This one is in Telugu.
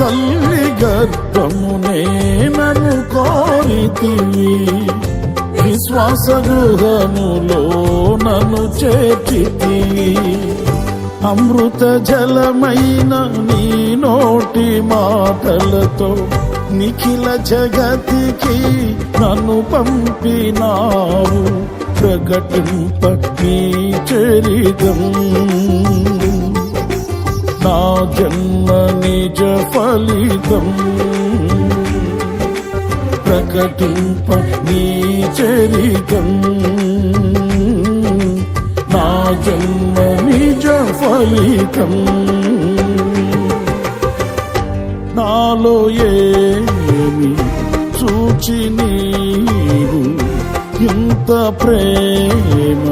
తల్లి గర్భమునే నన్ను కోరితివి, విశ్వాస గృహములో నన్ను చేర్చితివి. అమృత జలమైన నీ నోటి మాటలతో నిఖిల జగతికి నన్ను పంపినావు. ప్రకటింప నీ చరితం, నా జన్మ నిజ ఫలితం. ప్రకటింప నీ చరితం, నా జన్మ నిజ ఫలితం. నాలో ఏమి చూచి నీవు ఇంత ప్రేమ